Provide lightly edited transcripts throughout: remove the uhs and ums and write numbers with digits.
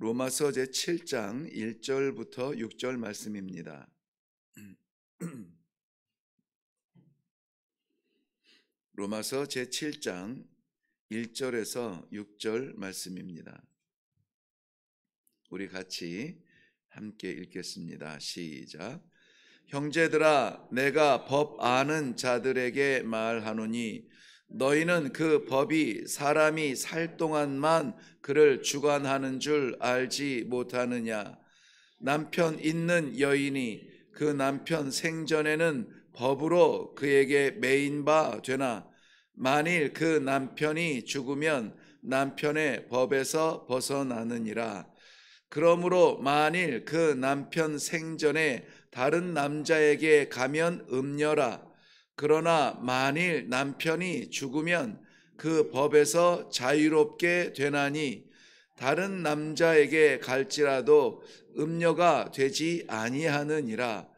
로마서 제7장 1절부터 6절 말씀입니다. 로마서 제7장 1절에서 6절 말씀입니다. 우리 같이 함께 읽겠습니다. 시작. 형제들아, 내가 법 아는 자들에게 말하노니 너희는 그 법이 사람이 살 동안만 그를 주관하는 줄 알지 못하느냐. 남편 있는 여인이 그 남편 생전에는 법으로 그에게 매인 바 되나 만일 그 남편이 죽으면 남편의 법에서 벗어나느니라. 그러므로 만일 그 남편 생전에 다른 남자에게 가면 음녀라. 그러나 만일 남편이 죽으면 그 법에서 자유롭게 되나니 다른 남자에게 갈지라도 음녀가 되지 아니하느니라.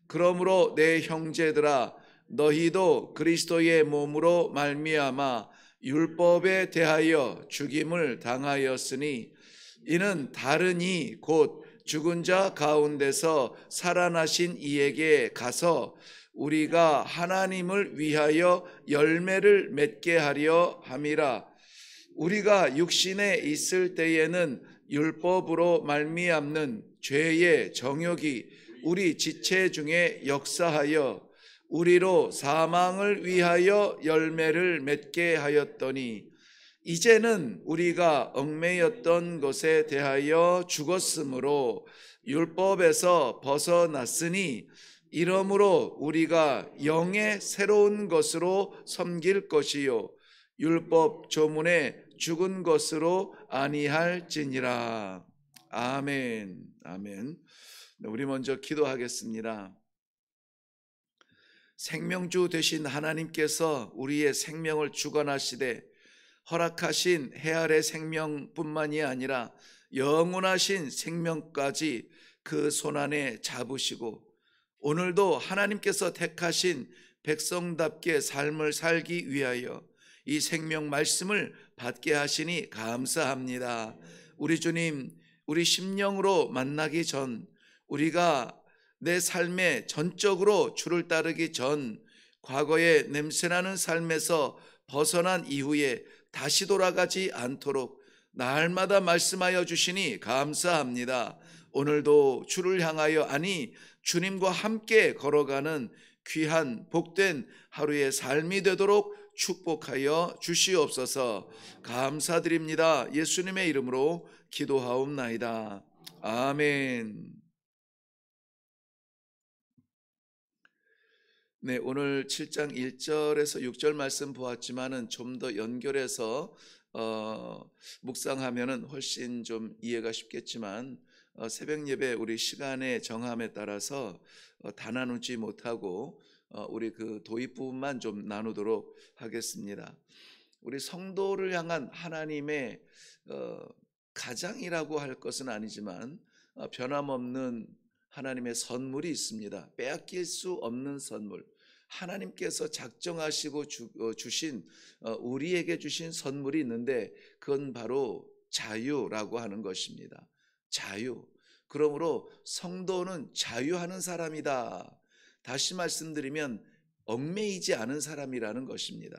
그러므로 내 형제들아, 너희도 그리스도의 몸으로 말미암아 율법에 대하여 죽임을 당하였으니 이는 다른 이 곧 죽은 자 가운데서 살아나신 이에게 가서 우리가 하나님을 위하여 열매를 맺게 하려 함이라. 우리가 육신에 있을 때에는 율법으로 말미암는 죄의 정욕이 우리 지체 중에 역사하여 우리로 사망을 위하여 열매를 맺게 하였더니 이제는 우리가 얽매였던 것에 대하여 죽었으므로 율법에서 벗어났으니 이러므로 우리가 영의 새로운 것으로 섬길 것이요 율법 조문에 죽은 것으로 아니할지니라. 아멘. 아멘. 우리 먼저 기도하겠습니다. 생명주 되신 하나님께서 우리의 생명을 주관하시되 허락하신 해 아래 생명뿐만이 아니라 영원하신 생명까지 그 손안에 잡으시고 오늘도 하나님께서 택하신 백성답게 삶을 살기 위하여 이 생명 말씀을 받게 하시니 감사합니다. 우리 주님, 우리 심령으로 만나기 전, 우리가 내 삶에 전적으로 주를 따르기 전, 과거의 냄새나는 삶에서 벗어난 이후에 다시 돌아가지 않도록 날마다 말씀하여 주시니 감사합니다. 오늘도 주를 향하여 아니 주님과 함께 걸어가는 귀한 복된 하루의 삶이 되도록 축복하여 주시옵소서. 감사드립니다. 예수님의 이름으로 기도하옵나이다. 아멘. 네, 오늘 7장 1절에서 6절 말씀 보았지만은 좀 더 연결해서 묵상하면은 훨씬 좀 이해가 쉽겠지만 새벽 예배 우리 시간의 정함에 따라서 다 나누지 못하고 우리 그 도입 부분만 좀 나누도록 하겠습니다. 우리 성도를 향한 하나님의 가장이라고 할 것은 아니지만 변함없는 하나님의 선물이 있습니다. 빼앗길 수 없는 선물. 하나님께서 작정하시고 주신 우리에게 주신 선물이 있는데 그건 바로 자유라고 하는 것입니다. 자유. 그러므로 성도는 자유하는 사람이다. 다시 말씀드리면 얽매이지 않은 사람이라는 것입니다.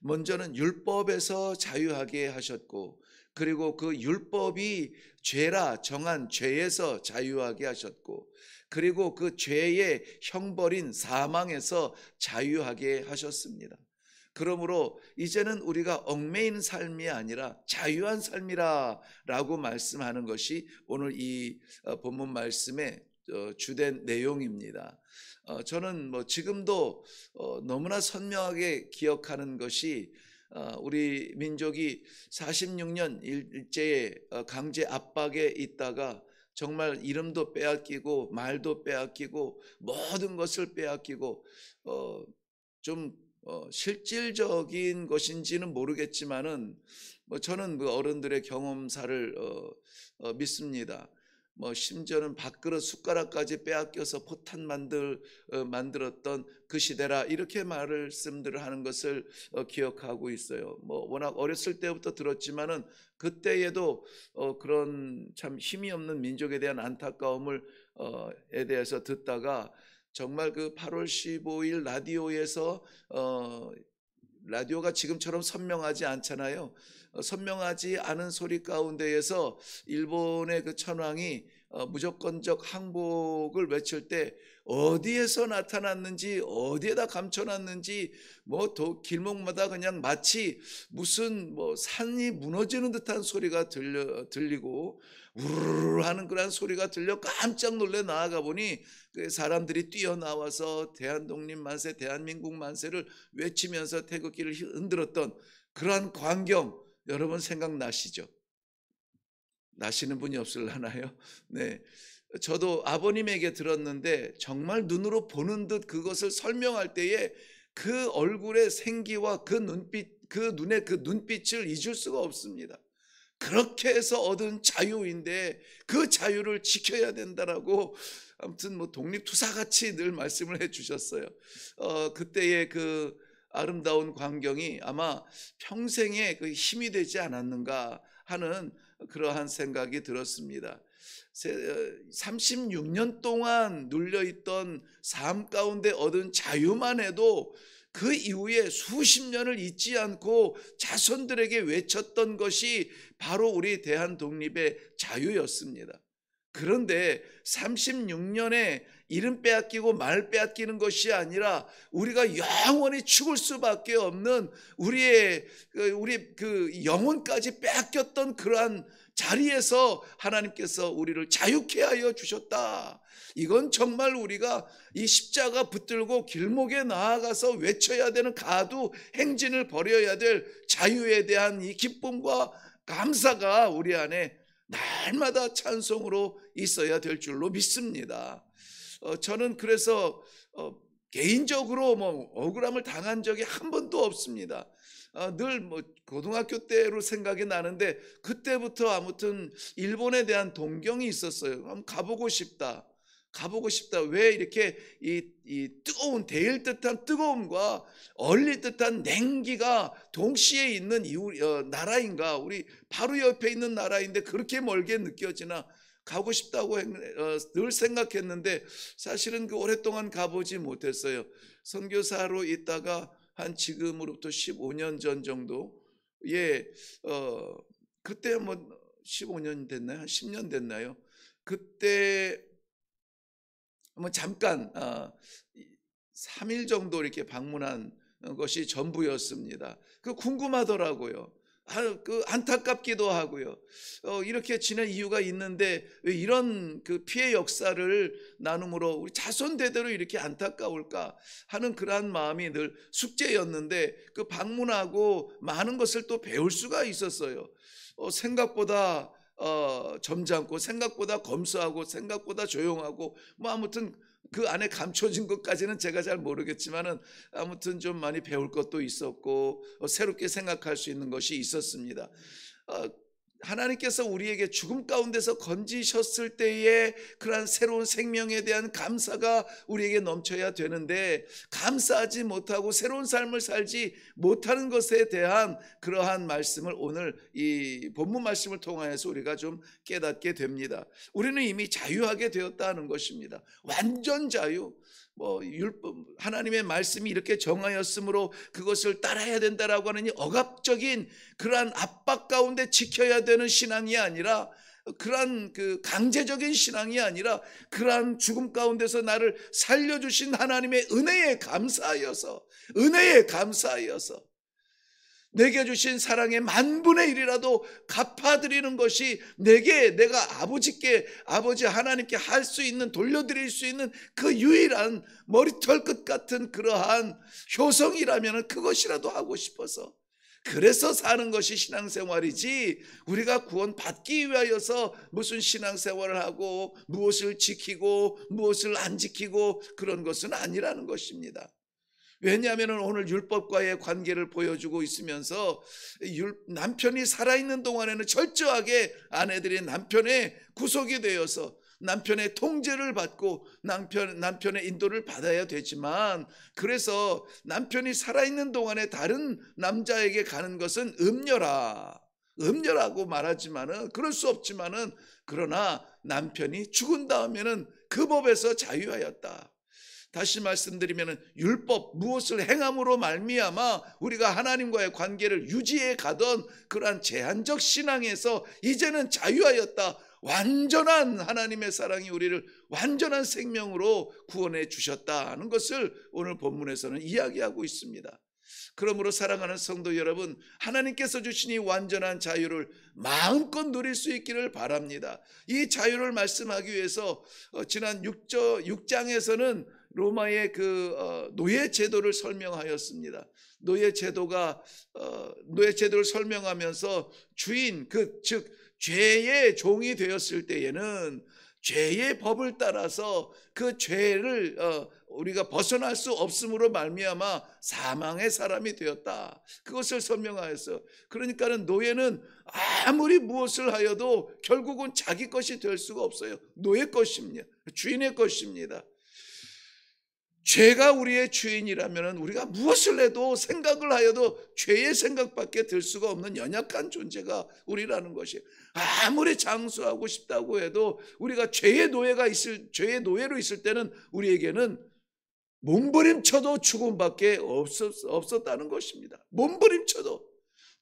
먼저는 율법에서 자유하게 하셨고 그리고 그 율법이 죄라 정한 죄에서 자유하게 하셨고 그리고 그 죄의 형벌인 사망에서 자유하게 하셨습니다. 그러므로 이제는 우리가 얽매이는 삶이 아니라 자유한 삶이라 라고 말씀하는 것이 오늘 이 본문 말씀의 주된 내용입니다. 저는 지금도 너무나 선명하게 기억하는 것이 우리 민족이 46년 일제의 강제 압박에 있다가 정말 이름도 빼앗기고 말도 빼앗기고 모든 것을 빼앗기고 좀 실질적인 것인지는 모르겠지만은 저는 그 어른들의 경험사를 믿습니다. 뭐 심지어는 밥그릇 숟가락까지 빼앗겨서 포탄 만들었던 그 시대라, 이렇게 말씀들을 하는 것을 기억하고 있어요. 뭐 워낙 어렸을 때부터 들었지만은 그때에도 그런 참 힘이 없는 민족에 대한 안타까움을 에 대해서 듣다가 정말 그 8월 15일 라디오에서 라디오가 지금처럼 선명하지 않잖아요. 선명하지 않은 소리 가운데에서 일본의 그 천황이 무조건적 항복을 외칠 때 어디에서 나타났는지, 어디에다 감춰놨는지, 뭐 길목마다 그냥 마치 무슨 뭐 산이 무너지는 듯한 소리가 들리고 우르르 하는 그런 소리가 들려 깜짝 놀래 나아가 보니 그 사람들이 뛰어나와서 대한독립 만세, 대한민국 만세를 외치면서 태극기를 흔들었던 그러한 광경, 여러분 생각나시죠? 나시는 분이 없을라나요? 네. 저도 아버님에게 들었는데 정말 눈으로 보는 듯 그것을 설명할 때에 그 얼굴의 생기와 그 눈빛, 그 눈의 그 눈빛을 잊을 수가 없습니다. 그렇게 해서 얻은 자유인데 그 자유를 지켜야 된다라고, 아무튼 뭐 독립투사같이 늘 말씀을 해 주셨어요. 그때의 그 아름다운 광경이 아마 평생의 그 힘이 되지 않았는가 하는 그러한 생각이 들었습니다. 36년 동안 눌려있던 삶 가운데 얻은 자유만 해도 그 이후에 수십 년을 잊지 않고 자손들에게 외쳤던 것이 바로 우리 대한독립의 자유였습니다. 그런데 36년에 이름 빼앗기고 말 빼앗기는 것이 아니라 우리가 영원히 죽을 수밖에 없는 우리 그 영혼까지 빼앗겼던 그러한 자리에서 하나님께서 우리를 자유케 하여 주셨다. 이건 정말 우리가 이 십자가 붙들고 길목에 나아가서 외쳐야 되는 가두 행진을 벌여야 될 자유에 대한 이 기쁨과 감사가 우리 안에 날마다 찬송으로 있어야 될 줄로 믿습니다. 저는 그래서 개인적으로 뭐 억울함을 당한 적이 한 번도 없습니다. 늘 뭐 고등학교 때로 생각이 나는데 그때부터 아무튼 일본에 대한 동경이 있었어요. 한번 가보고 싶다. 왜 이렇게 이 뜨거운 데일 듯한 뜨거움과 얼릴 듯한 냉기가 동시에 있는 나라인가? 우리 바로 옆에 있는 나라인데 그렇게 멀게 느껴지나? 가고 싶다고 늘 생각했는데 사실은 그 오랫동안 가보지 못했어요. 선교사로 있다가 한 지금으로부터 15년 전 정도에 그때 뭐 15년 됐나요? 한 10년 됐나요? 그때 뭐 잠깐 3일 정도 이렇게 방문한 것이 전부였습니다. 그 궁금하더라고요. 그 안타깝기도 하고요. 이렇게 지낸 이유가 있는데 왜 이런 그 피해 역사를 나눔으로 우리 자손 대대로 이렇게 안타까울까 하는 그러한 마음이 늘 숙제였는데 그 방문하고 많은 것을 또 배울 수가 있었어요. 생각보다 점잖고 생각보다 검소하고 생각보다 조용하고 뭐 아무튼 그 안에 감춰진 것까지는 제가 잘 모르겠지만은 아무튼 좀 많이 배울 것도 있었고 새롭게 생각할 수 있는 것이 있었습니다. 하나님께서 우리에게 죽음 가운데서 건지셨을 때의 그러한 새로운 생명에 대한 감사가 우리에게 넘쳐야 되는데 감사하지 못하고 새로운 삶을 살지 못하는 것에 대한 그러한 말씀을 오늘 이 본문 말씀을 통하여서 우리가 좀 깨닫게 됩니다. 우리는 이미 자유하게 되었다는 것입니다. 완전 자유. 뭐 하나님의 말씀이 이렇게 정하였으므로 그것을 따라야 된다라고 하는 이 억압적인 그러한 압박 가운데 지켜야 되는 신앙이 아니라, 그러한 그 강제적인 신앙이 아니라 그러한 죽음 가운데서 나를 살려주신 하나님의 은혜에 감사하여서 내게 주신 사랑의 10,000분의 1이라도 갚아드리는 것이 내가 아버지 하나님께 할 수 있는, 돌려드릴 수 있는 그 유일한 머리털 끝 같은 그러한 효성이라면 그것이라도 하고 싶어서, 그래서 사는 것이 신앙생활이지, 우리가 구원받기 위하여서 무슨 신앙생활을 하고 무엇을 지키고 무엇을 안 지키고 그런 것은 아니라는 것입니다. 왜냐하면 오늘 율법과의 관계를 보여주고 있으면서 남편이 살아있는 동안에는 철저하게 아내들이 남편의 구속이 되어서 남편의 통제를 받고 남편의 인도를 받아야 되지만, 그래서 남편이 살아있는 동안에 다른 남자에게 가는 것은 음녀라고 말하지만은, 그럴 수 없지만은, 그러나 남편이 죽은 다음에는 그 법에서 자유하였다. 다시 말씀드리면 율법, 무엇을 행함으로 말미암아 우리가 하나님과의 관계를 유지해 가던 그러한 제한적 신앙에서 이제는 자유하였다. 완전한 하나님의 사랑이 우리를 완전한 생명으로 구원해 주셨다는 것을 오늘 본문에서는 이야기하고 있습니다. 그러므로 사랑하는 성도 여러분, 하나님께서 주신 이 완전한 자유를 마음껏 누릴 수 있기를 바랍니다. 이 자유를 말씀하기 위해서 지난 6장에서는 로마의 노예 제도를 설명하였습니다. 노예 제도를 설명하면서 주인, 즉 죄의 종이 되었을 때에는 죄의 법을 따라서 그 죄를 우리가 벗어날 수 없음으로 말미암아 사망의 사람이 되었다. 그것을 설명하였어. 그러니까는 노예는 아무리 무엇을 하여도 결국은 자기 것이 될 수가 없어요. 노예 것입니다. 주인의 것입니다. 죄가 우리의 주인이라면 우리가 무엇을 해도 생각을 하여도 죄의 생각밖에 들 수가 없는 연약한 존재가 우리라는 것이에요. 아무리 장수하고 싶다고 해도 우리가 죄의 노예로 있을 때는 우리에게는 몸부림쳐도 죽음밖에 없었다는 것입니다. 몸부림쳐도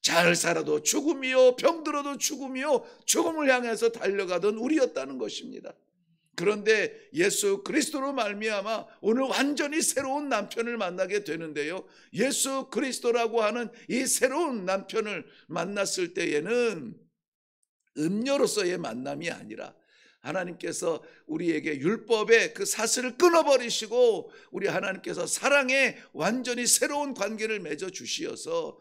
잘 살아도 죽음이요, 병들어도 죽음이요, 죽음을 향해서 달려가던 우리였다는 것입니다. 그런데 예수 그리스도로 말미암아 오늘 완전히 새로운 남편을 만나게 되는데요, 예수 그리스도라고 하는 이 새로운 남편을 만났을 때에는 음녀로서의 만남이 아니라 하나님께서 우리에게 율법의 그 사슬을 끊어버리시고 우리 하나님께서 사랑에 완전히 새로운 관계를 맺어 주시어서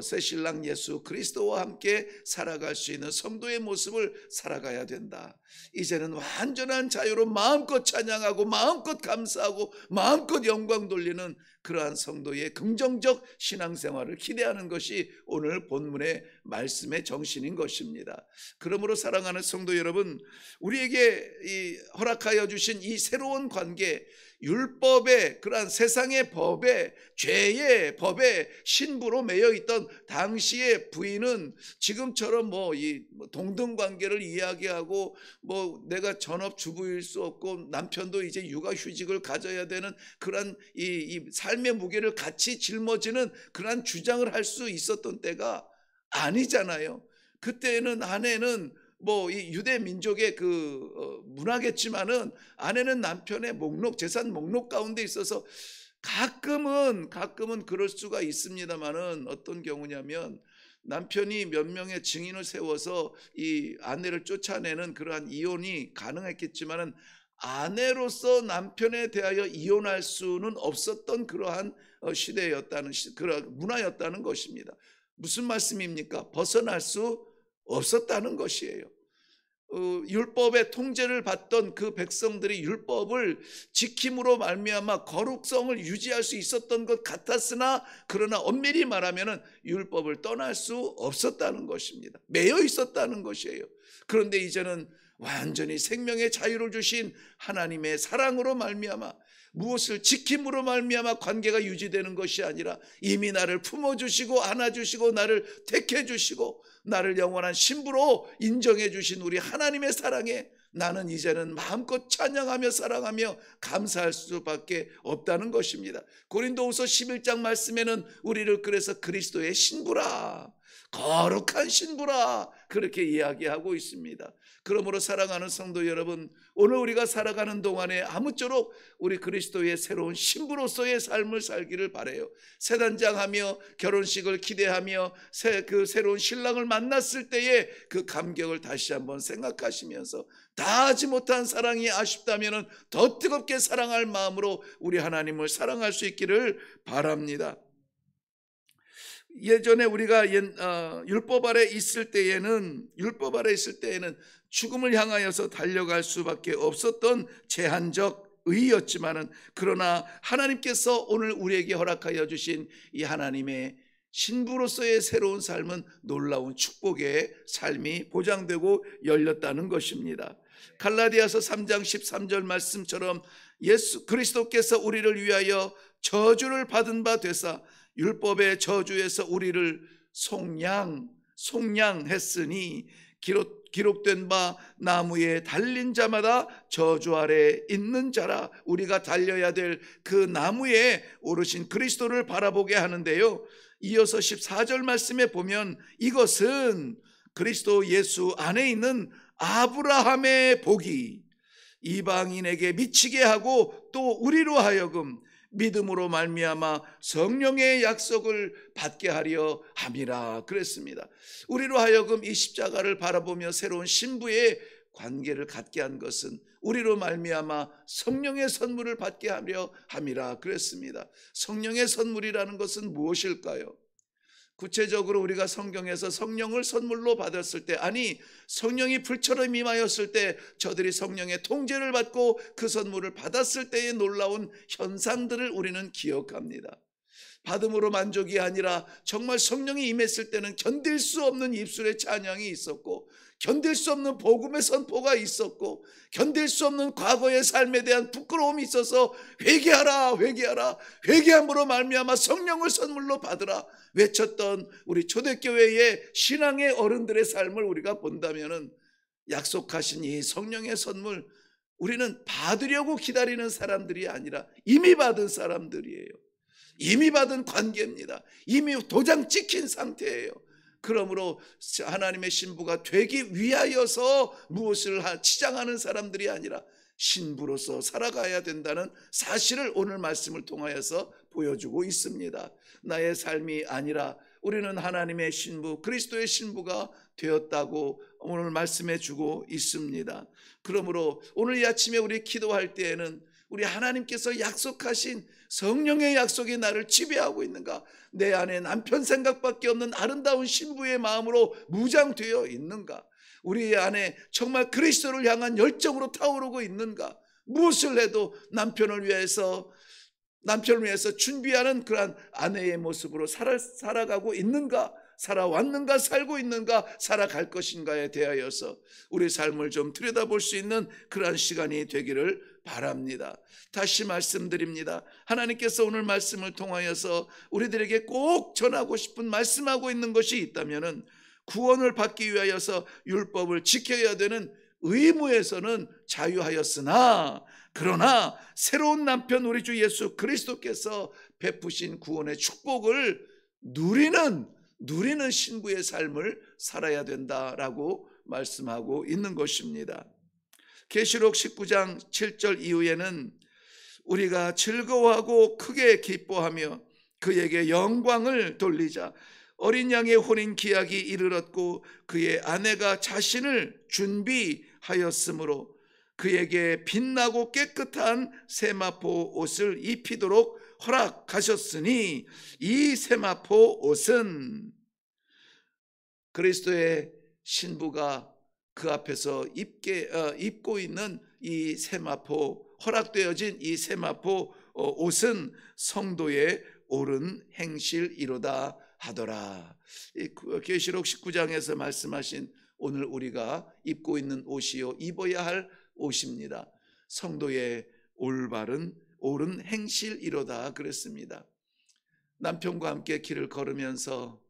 새 신랑 예수 그리스도와 함께 살아갈 수 있는 성도의 모습을 살아가야 된다. 이제는 완전한 자유로 마음껏 찬양하고 마음껏 감사하고 마음껏 영광 돌리는 그러한 성도의 긍정적 신앙생활을 기대하는 것이 오늘 본문의 말씀의 정신인 것입니다. 그러므로 사랑하는 성도 여러분, 우리에게 허락하여 주신 이 새로운 관계, 율법의 그러한 세상의 법에, 죄의 법에 신부로 매여 있던 당시의 부인은 지금처럼 동등 관계를 이야기하고 내가 전업주부일 수 없고 남편도 이제 육아휴직을 가져야 되는 그러한 이 삶의 무게를 같이 짊어지는 그러한 주장을 할 수 있었던 때가 아니잖아요. 그때는 아내는 이 유대 민족의 문화겠지만은 아내는 남편의 재산 목록 가운데 있어서 가끔은 그럴 수가 있습니다만은 어떤 경우냐면 남편이 몇 명의 증인을 세워서 이 아내를 쫓아내는 그러한 이혼이 가능했겠지만은 아내로서 남편에 대하여 이혼할 수는 없었던 그러한 시대였다는 그러한 문화였다는 것입니다. 무슨 말씀입니까? 벗어날 수 없었다는 것이에요. 율법의 통제를 받던 그 백성들이 율법을 지킴으로 말미암아 거룩성을 유지할 수 있었던 것 같았으나, 그러나 엄밀히 말하면 율법을 떠날 수 없었다는 것입니다. 매여 있었다는 것이에요. 그런데 이제는 완전히 생명의 자유를 주신 하나님의 사랑으로 말미암아 무엇을 지킴으로 말미암아 관계가 유지되는 것이 아니라 이미 나를 품어주시고 안아주시고 나를 택해주시고 나를 영원한 신부로 인정해 주신 우리 하나님의 사랑에 나는 이제는 마음껏 찬양하며 사랑하며 감사할 수밖에 없다는 것입니다. 고린도후서 11장 말씀에는 우리를 그래서 그리스도의 신부라, 거룩한 신부라 그렇게 이야기하고 있습니다. 그러므로 사랑하는 성도 여러분, 오늘 우리가 살아가는 동안에 아무쪼록 우리 그리스도의 새로운 신부로서의 삶을 살기를 바라요. 새단장하며 결혼식을 기대하며 새로운 신랑을 만났을 때의 그 감격을 다시 한번 생각하시면서 다하지 못한 사랑이 아쉽다면 더 뜨겁게 사랑할 마음으로 우리 하나님을 사랑할 수 있기를 바랍니다. 예전에 우리가 율법 아래 있을 때에는 죽음을 향하여서 달려갈 수밖에 없었던 제한적 의였지만은, 그러나 하나님께서 오늘 우리에게 허락하여 주신 이 하나님의 신부로서의 새로운 삶은 놀라운 축복의 삶이 보장되고 열렸다는 것입니다. 갈라디아서 3장 13절 말씀처럼 예수 그리스도께서 우리를 위하여 저주를 받은 바 되사 율법의 저주에서 우리를 속량했으니 기록된 바 나무에 달린 자마다 저주 아래 있는 자라. 우리가 달려야 될 그 나무에 오르신 그리스도를 바라보게 하는데요, 이어서 14절 말씀에 보면 이것은 그리스도 예수 안에 있는 아브라함의 복이 이방인에게 미치게 하고 또 우리로 하여금 믿음으로 말미암아 성령의 약속을 받게 하려 함이라 그랬습니다. 우리로 하여금 이 십자가를 바라보며 새로운 신부의 관계를 갖게 한 것은 우리로 말미암아 성령의 선물을 받게 하려 함이라 그랬습니다. 성령의 선물이라는 것은 무엇일까요? 구체적으로 우리가 성경에서 성령을 선물로 받았을 때, 아니 성령이 불처럼 임하였을 때 저들이 성령의 통제를 받고 그 선물을 받았을 때의 놀라운 현상들을 우리는 기억합니다. 받음으로 만족이 아니라 정말 성령이 임했을 때는 견딜 수 없는 입술의 찬양이 있었고, 견딜 수 없는 복음의 선포가 있었고, 견딜 수 없는 과거의 삶에 대한 부끄러움이 있어서 회개하라 회개하라, 회개함으로 말미암아 성령을 선물로 받으라 외쳤던 우리 초대교회의 신앙의 어른들의 삶을 우리가 본다면은, 약속하신 이 성령의 선물, 우리는 받으려고 기다리는 사람들이 아니라 이미 받은 사람들이에요. 이미 받은 관계입니다. 이미 도장 찍힌 상태예요. 그러므로 하나님의 신부가 되기 위하여서 무엇을 치장하는 사람들이 아니라 신부로서 살아가야 된다는 사실을 오늘 말씀을 통하여서 보여주고 있습니다. 나의 삶이 아니라 우리는 하나님의 신부, 그리스도의 신부가 되었다고 오늘 말씀해 주고 있습니다. 그러므로 오늘 이 아침에 우리 기도할 때에는 우리 하나님께서 약속하신 성령의 약속이 나를 지배하고 있는가? 내 안에 남편 생각밖에 없는 아름다운 신부의 마음으로 무장되어 있는가? 우리 안에 정말 그리스도를 향한 열정으로 타오르고 있는가? 무엇을 해도 남편을 위해서 준비하는 그러한 아내의 모습으로 살아가고 있는가? 살아왔는가? 살고 있는가? 살아갈 것인가에 대하여서 우리 삶을 좀 들여다볼 수 있는 그러한 시간이 되기를 바랍니다. 다시 말씀드립니다. 하나님께서 오늘 말씀을 통하여서 우리들에게 꼭 전하고 싶은, 말씀하고 있는 것이 있다면은, 구원을 받기 위하여서 율법을 지켜야 되는 의무에서는 자유하였으나, 그러나 새로운 남편 우리 주 예수 그리스도께서 베푸신 구원의 축복을 누리는 신부의 삶을 살아야 된다라고 말씀하고 있는 것입니다. 계시록 19장 7절 이후에는 우리가 즐거워하고 크게 기뻐하며 그에게 영광을 돌리자. 어린 양의 혼인 기약이 이르렀고 그의 아내가 자신을 준비하였으므로 그에게 빛나고 깨끗한 세마포 옷을 입히도록 허락하셨으니, 이 세마포 옷은 그리스도의 신부가 그 앞에서 입고 있는 이 세마포, 허락되어진 이 세마포 옷은 성도의 옳은 행실이로다 하더라. 계시록 19장에서 말씀하신 오늘 우리가 입고 있는 옷이요, 입어야 할 옷입니다. 성도의 올바른 옳은 행실이로다 그랬습니다. 남편과 함께 길을 걸으면서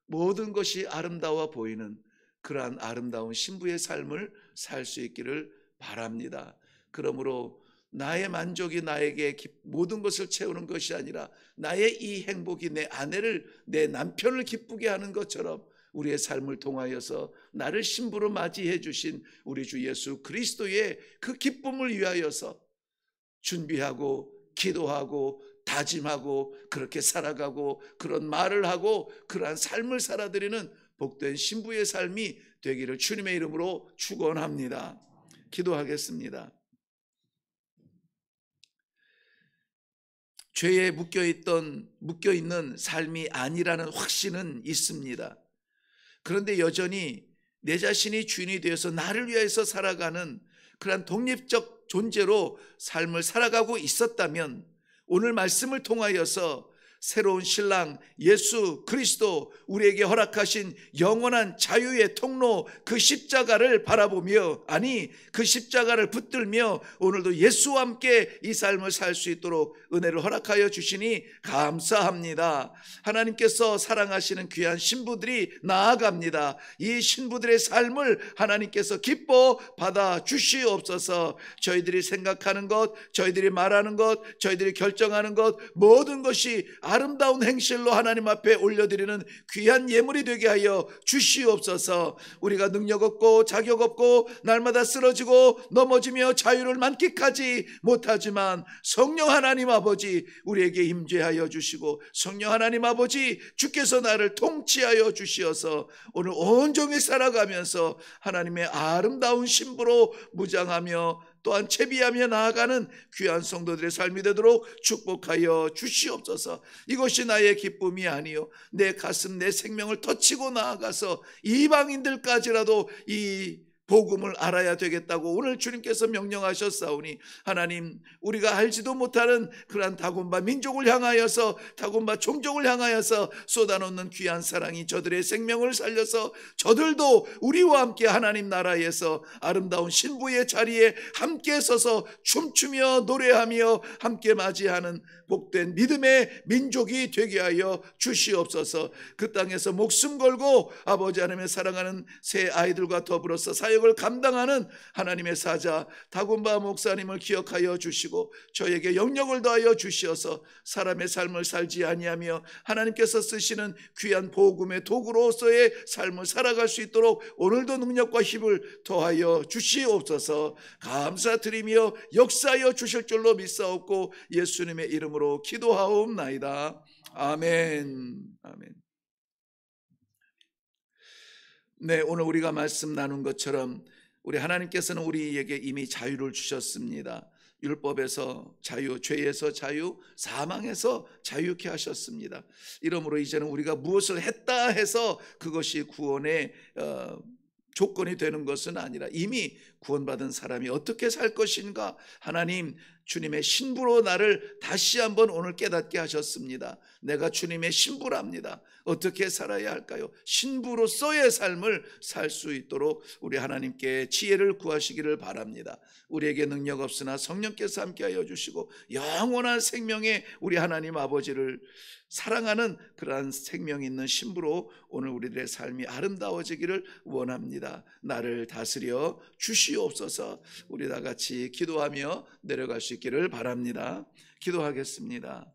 모든 것이 아름다워 보이는 그러한 아름다운 신부의 삶을 살 수 있기를 바랍니다. 그러므로 나의 만족이 나에게 모든 것을 채우는 것이 아니라 나의 이 행복이 내 아내를, 내 남편을 기쁘게 하는 것처럼 우리의 삶을 통하여서 나를 신부로 맞이해 주신 우리 주 예수 그리스도의 그 기쁨을 위하여서 준비하고 기도하고 다짐하고 그렇게 살아가고 그런 말을 하고 그러한 삶을 살아드리는 복된 신부의 삶이 되기를 주님의 이름으로 축원합니다. 기도하겠습니다. 죄에 묶여있는 삶이 아니라는 확신은 있습니다. 그런데 여전히 내 자신이 주인이 되어서 나를 위해서 살아가는 그런 독립적 존재로 삶을 살아가고 있었다면 오늘 말씀을 통하여서 새로운 신랑 예수 그리스도 우리에게 허락하신 영원한 자유의 통로 그 십자가를 바라보며, 아니 그 십자가를 붙들며 오늘도 예수와 함께 이 삶을 살 수 있도록 은혜를 허락하여 주시니 감사합니다. 하나님께서 사랑하시는 귀한 신부들이 나아갑니다. 이 신부들의 삶을 하나님께서 기뻐 받아 주시옵소서. 저희들이 생각하는 것, 저희들이 말하는 것, 저희들이 결정하는 것, 모든 것이 아름다운 행실로 하나님 앞에 올려드리는 귀한 예물이 되게 하여 주시옵소서. 우리가 능력 없고 자격 없고 날마다 쓰러지고 넘어지며 자유를 만끽하지 못하지만 성령 하나님 아버지 우리에게 임재하여 주시고, 성령 하나님 아버지 주께서 나를 통치하여 주시어서 오늘 온종일 살아가면서 하나님의 아름다운 신부로 무장하며 또한 채비하며 나아가는 귀한 성도들의 삶이 되도록 축복하여 주시옵소서. 이것이 나의 기쁨이 아니요 내 가슴 내 생명을 터치고 나아가서 이방인들까지라도 이 복음을 알아야 되겠다고 오늘 주님께서 명령하셨사오니, 하나님 우리가 알지도 못하는 그러한 다곤바 민족을 향하여서, 다곤바 종족을 향하여서 쏟아놓는 귀한 사랑이 저들의 생명을 살려서 저들도 우리와 함께 하나님 나라에서 아름다운 신부의 자리에 함께 서서 춤추며 노래하며 함께 맞이하는 복된 믿음의 민족이 되게 하여 주시옵소서. 그 땅에서 목숨 걸고 아버지 하나님의 사랑하는 새 아이들과 더불어서 사역을 감당하는 하나님의 사자 다곤바 목사님을 기억하여 주시고 저에게 영역을 더하여 주시어서 사람의 삶을 살지 아니하며 하나님께서 쓰시는 귀한 복음의 도구로서의 삶을 살아갈 수 있도록 오늘도 능력과 힘을 더하여 주시옵소서. 감사드리며 역사하여 주실 줄로 믿사옵고 예수님의 이름으로 기도하옵나이다. 아멘. 아멘. 네, 오늘 우리가 말씀 나눈 것처럼 우리 하나님께서는 우리에게 이미 자유를 주셨습니다. 율법에서 자유, 죄에서 자유, 사망에서 자유케 하셨습니다. 이러므로 이제는 우리가 무엇을 했다 해서 그것이 구원의 조건이 되는 것은 아니라 이미 구원받은 사람이 어떻게 살 것인가, 하나님 주님의 신부로 나를 다시 한번 오늘 깨닫게 하셨습니다. 내가 주님의 신부랍니다. 어떻게 살아야 할까요? 신부로서의 삶을 살 수 있도록 우리 하나님께 지혜를 구하시기를 바랍니다. 우리에게 능력 없으나 성령께서 함께하여 주시고 영원한 생명의 우리 하나님 아버지를 사랑하는 그러한 생명 있는 신부로 오늘 우리들의 삶이 아름다워지기를 원합니다. 나를 다스려 주시옵소서. 우리 다 같이 기도하며 내려갈 수 있기를 바랍니다. 기도하겠습니다.